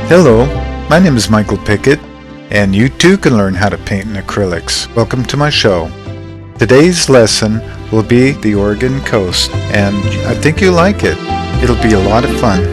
Hello, my name is Michael Pickett, and you too can learn how to paint in acrylics. Welcome to my show. Today's lesson will be the Oregon coast, and I think you'll like it. It'll be a lot of fun.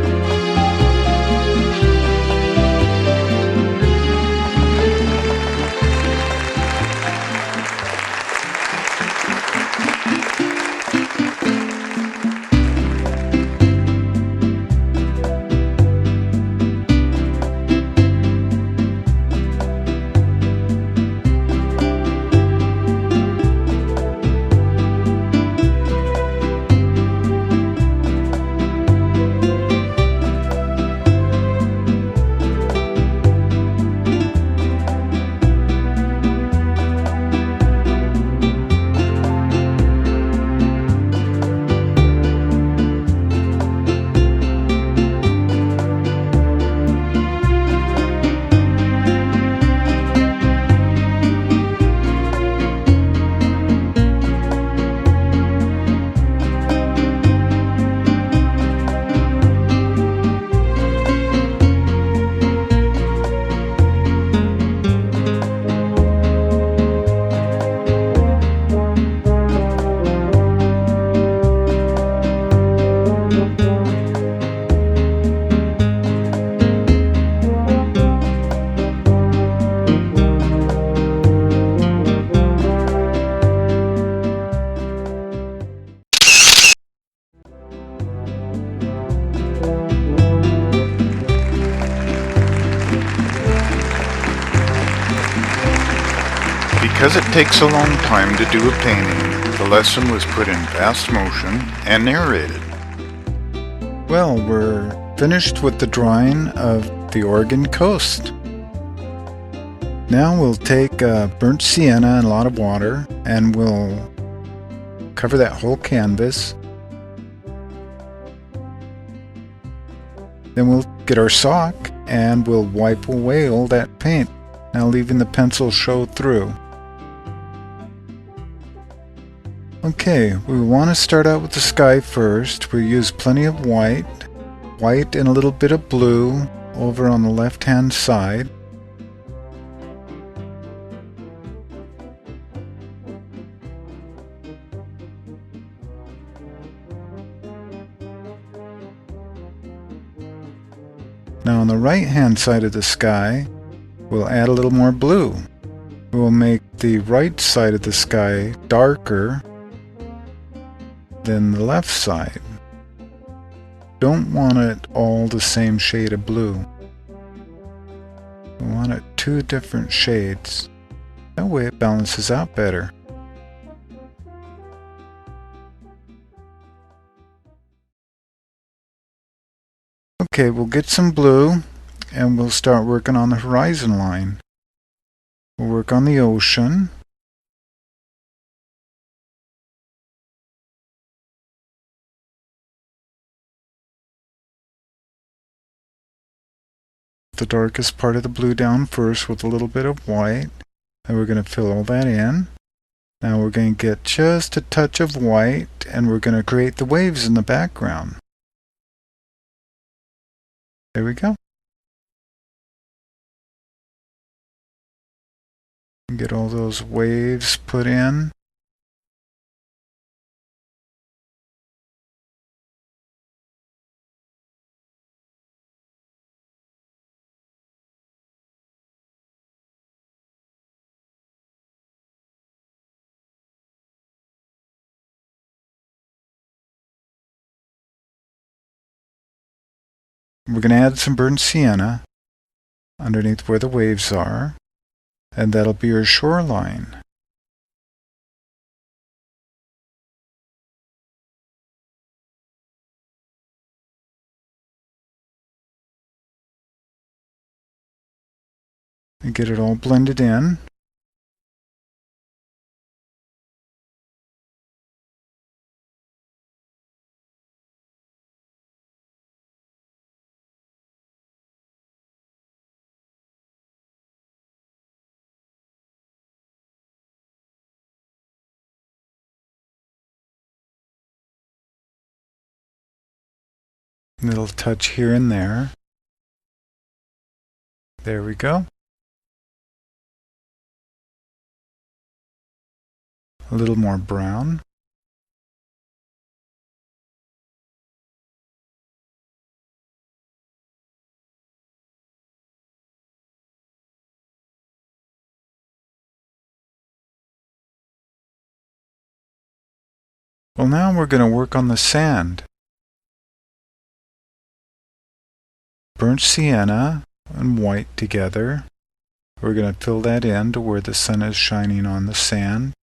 Because it takes a long time to do a painting, the lesson was put in fast motion and narrated. Well, we're finished with the drawing of the Oregon coast. Now we'll take burnt sienna and a lot of water, and we'll cover that whole canvas. Then we'll get our sock and we'll wipe away all that paint, now leaving the pencil show through. Okay, we want to start out with the sky first. We use plenty of white and a little bit of blue over on the left hand side. Now on the right hand side of the sky, we'll add a little more blue. We'll make the right side of the sky darker than the left side. Don't want it all the same shade of blue. We want it two different shades. That way it balances out better. Okay, we'll get some blue and we'll start working on the horizon line. We'll work on the ocean. The darkest part of the blue down first with a little bit of white, and we're going to fill all that in. Now we're going to get just a touch of white and we're going to create the waves in the background. There we go. Get all those waves put in. We're going to add some burnt sienna underneath where the waves are, and that'll be your shoreline. And get it all blended in. Little touch here and there. There we go. A little more brown. Well, now we're going to work on the sand. Burnt sienna and white together. We're going to fill that in to where the sun is shining on the sand.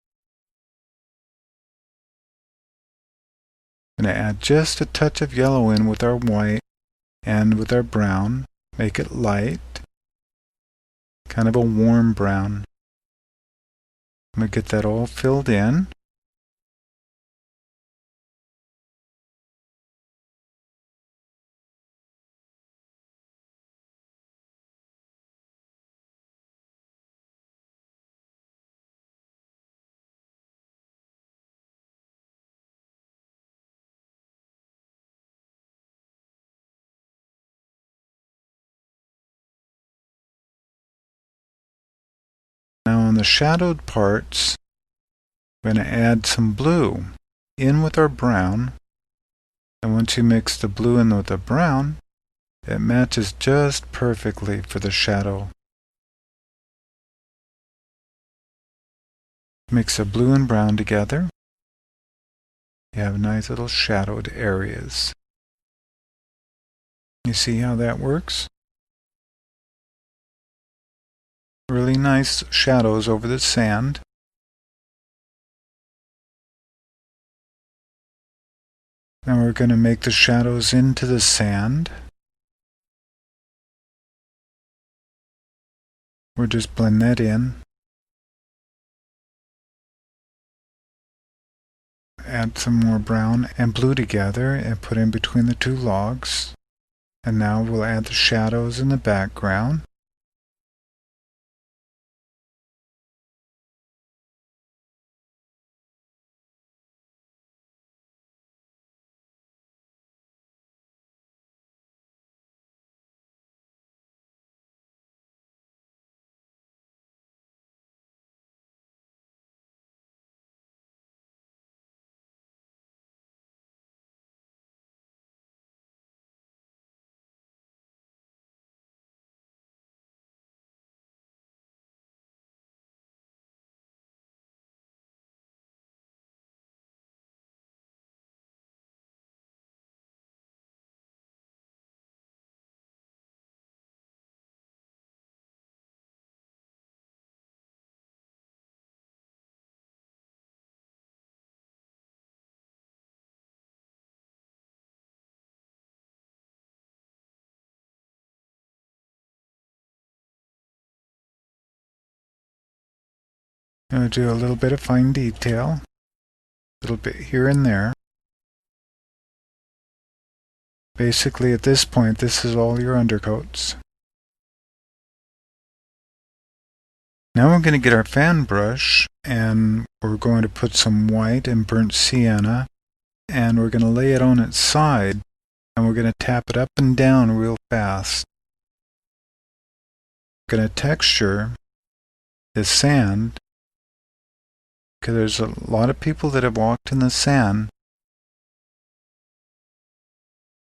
I'm going to add just a touch of yellow in with our white and with our brown. Make it light, kind of a warm brown. I'm going to get that all filled in. Now on the shadowed parts, we're going to add some blue in with our brown. And once you mix the blue in with the brown, it matches just perfectly for the shadow. Mix the blue and brown together. You have nice little shadowed areas. You see how that works? Really nice shadows over the sand. Now we're going to make the shadows into the sand. We'll just blend that in. Add some more brown and blue together and put in between the two logs. And now we'll add the shadows in the background. I'm going to do a little bit of fine detail, a little bit here and there. Basically at this point, this is all your undercoats. Now we're going to get our fan brush and we're going to put some white and burnt sienna and we're going to lay it on its side and we're going to tap it up and down real fast. We're going to texture the sand because there's a lot of people that have walked in the sand.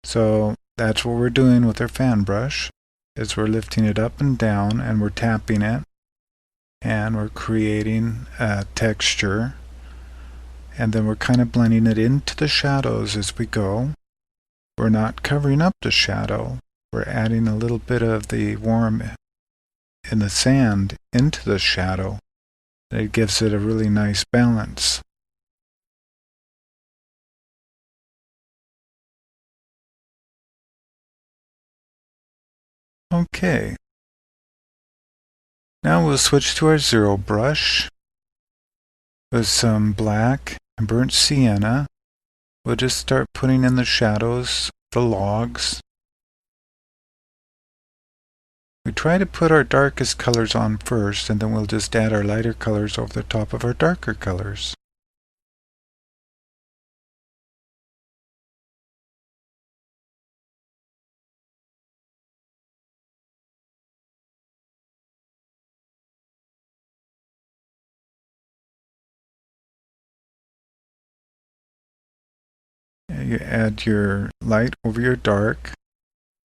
So that's what we're doing with our fan brush, is we're lifting it up and down and we're tapping it and we're creating a texture, and then we're kind of blending it into the shadows as we go. We're not covering up the shadow, we're adding a little bit of the warm in the sand into the shadow. It gives it a really nice balance. Okay. Now we'll switch to our zero brush with some black and burnt sienna. We'll just start putting in the shadows, the logs. We try to put our darkest colors on first, and then we'll just add our lighter colors over the top of our darker colors. you add your light over your dark,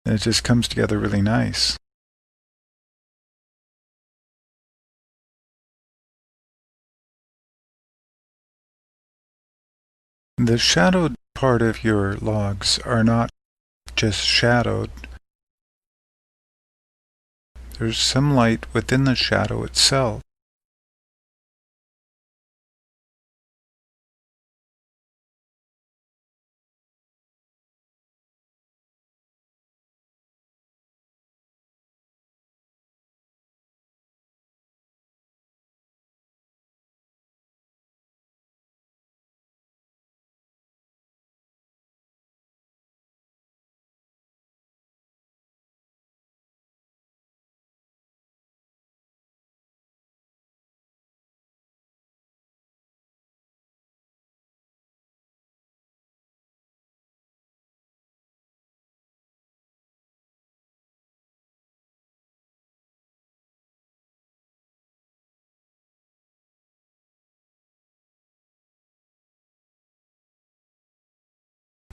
and it just comes together really nice. The shadowed part of your logs are not just shadowed. There's some light within the shadow itself.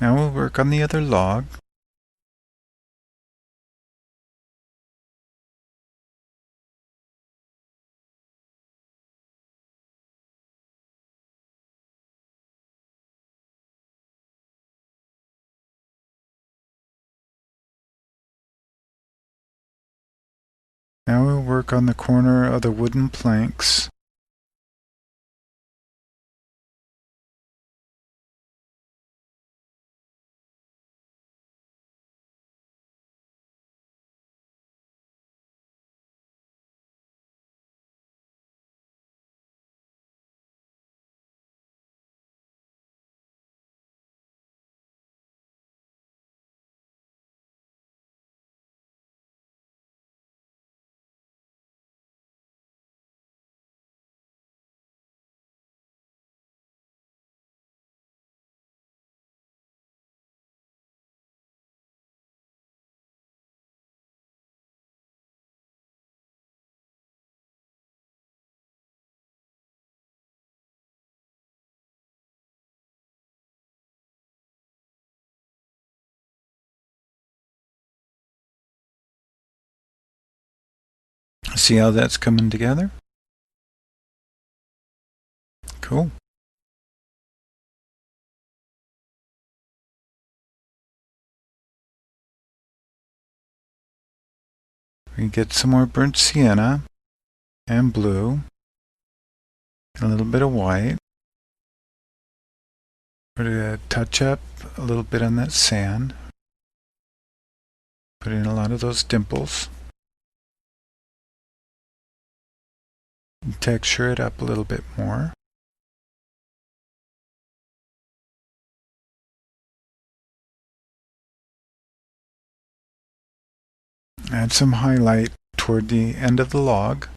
Now we'll work on the other log. Now we'll work on the corner of the wooden planks. See how that's coming together? Cool. We can get some more burnt sienna and blue, a little bit of white. We're going to touch up a little bit on that sand. Put in a lot of those dimples. And texture it up a little bit more. Add some highlight toward the end of the log.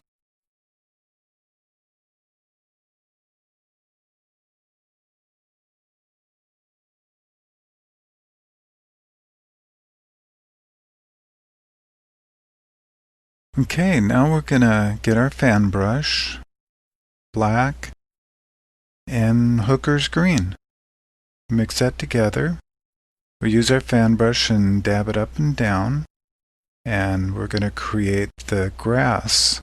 Okay, now we're going to get our fan brush, black, and Hooker's green. Mix that together. We use our fan brush and dab it up and down. And we're going to create the grass,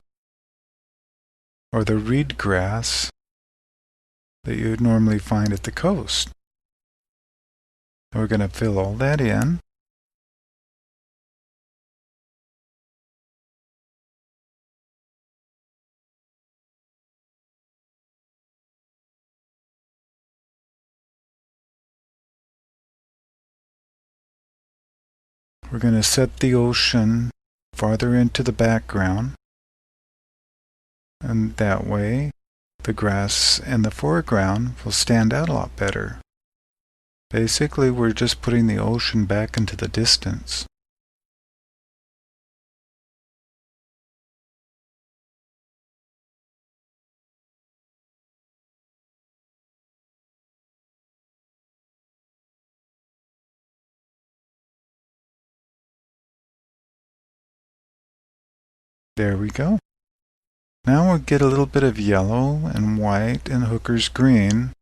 or the reed grass, that you would normally find at the coast. We're going to fill all that in. We're going to set the ocean farther into the background, and that way the grass and the foreground will stand out a lot better. Basically, we're just putting the ocean back into the distance. There we go. Now we'll get a little bit of yellow and white and Hooker's green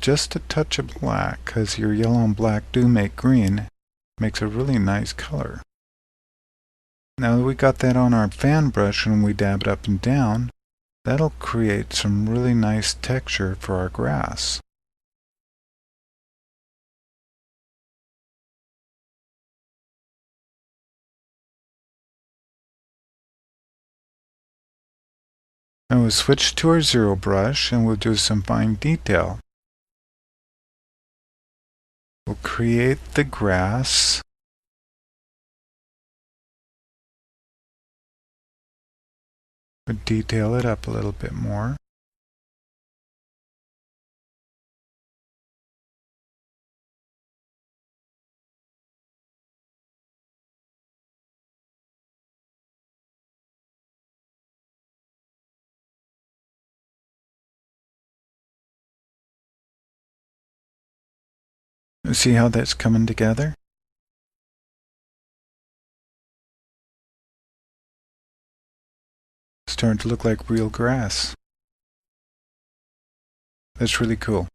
just a touch of black, because your yellow and black do make green. Makes a really nice color. Now that we got that on our fan brush and we dab it up and down, that'll create some really nice texture for our grass. Now we'll switch to our zero brush and we'll do some fine detail. We'll create the grass. We'll detail it up a little bit more. See how that's coming together? It's starting to look like real grass. That's really cool.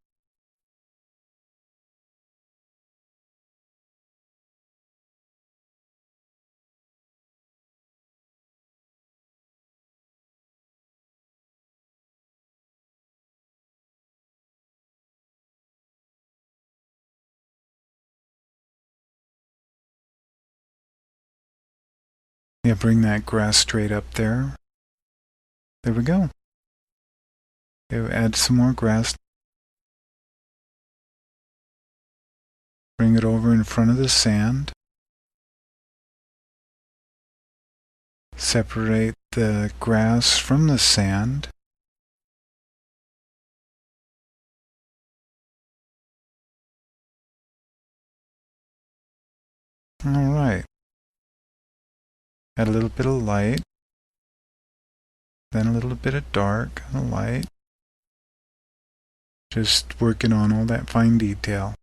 Yeah, bring that grass straight up there. There we go. Okay, add some more grass. Bring it over in front of the sand. Separate the grass from the sand. All right. Add a little bit of light, then a little bit of dark and light. Just working on all that fine detail.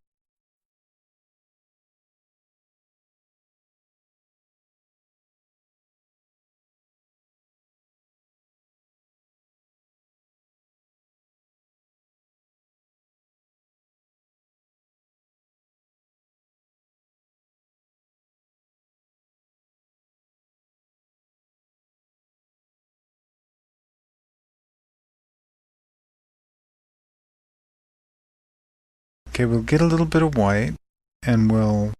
Okay, we'll get a little bit of white and we'll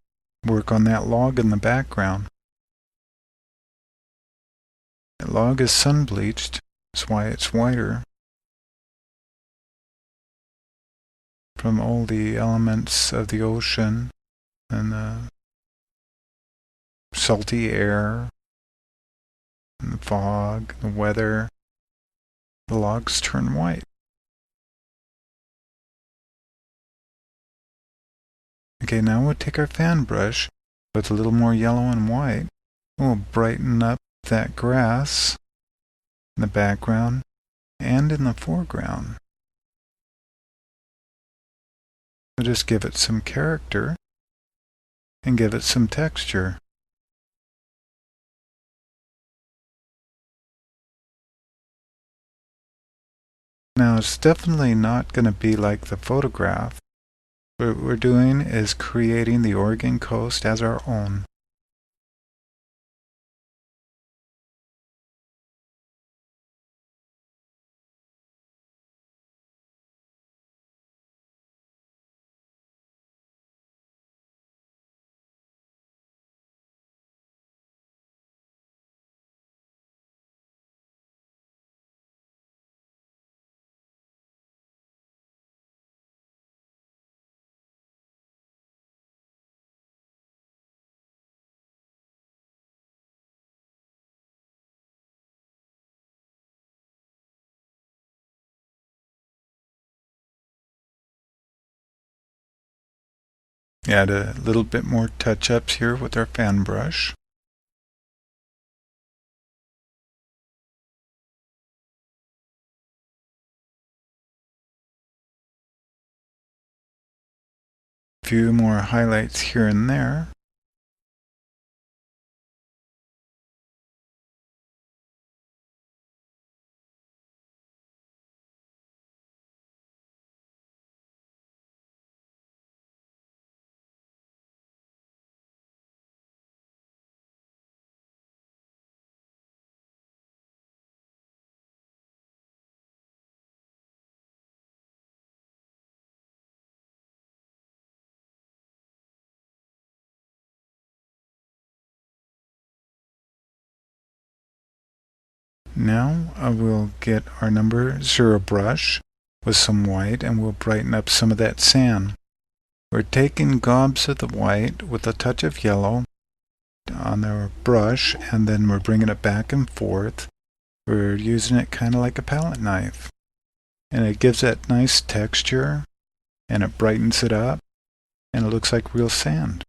work on that log in the background. That log is sun bleached, that's why it's whiter. From all the elements of the ocean and the salty air and the fog, the weather, the logs turn white. Okay, now we'll take our fan brush with a little more yellow and white. We'll brighten up that grass in the background and in the foreground. We'll just give it some character and give it some texture. Now it's definitely not going to be like the photograph. What we're doing is creating the Oregon coast as our own. Add a little bit more touch-ups here with our fan brush. A few more highlights here and there. Now I will get our number 0 brush with some white and we'll brighten up some of that sand. We're taking gobs of the white with a touch of yellow on our brush, and then we're bringing it back and forth. We're using it kind of like a palette knife. And it gives that nice texture, and it brightens it up, and it looks like real sand.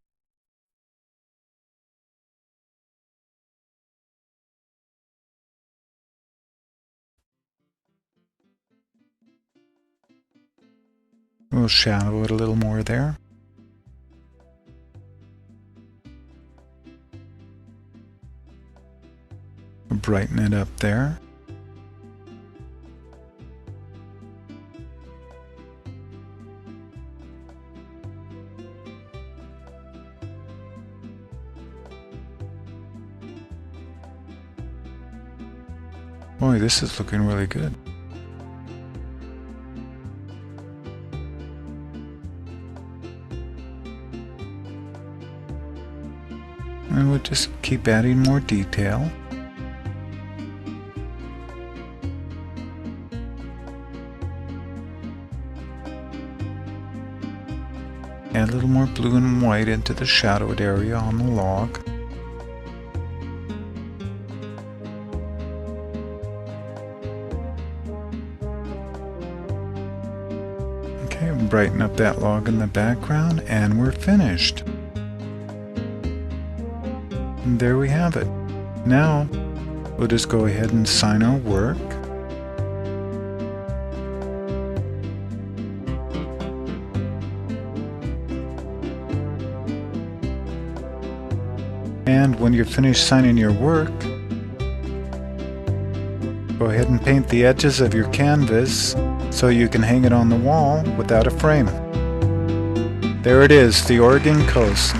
We'll shadow it a little more there. We'll brighten it up there. Boy, this is looking really good. And we'll just keep adding more detail. Add a little more blue and white into the shadowed area on the log. Okay, brighten up that log in the background, and we're finished. And there we have it. Now, we'll just go ahead and sign our work. And when you're finished signing your work, go ahead and paint the edges of your canvas so you can hang it on the wall without a frame. There it is, the Oregon coast.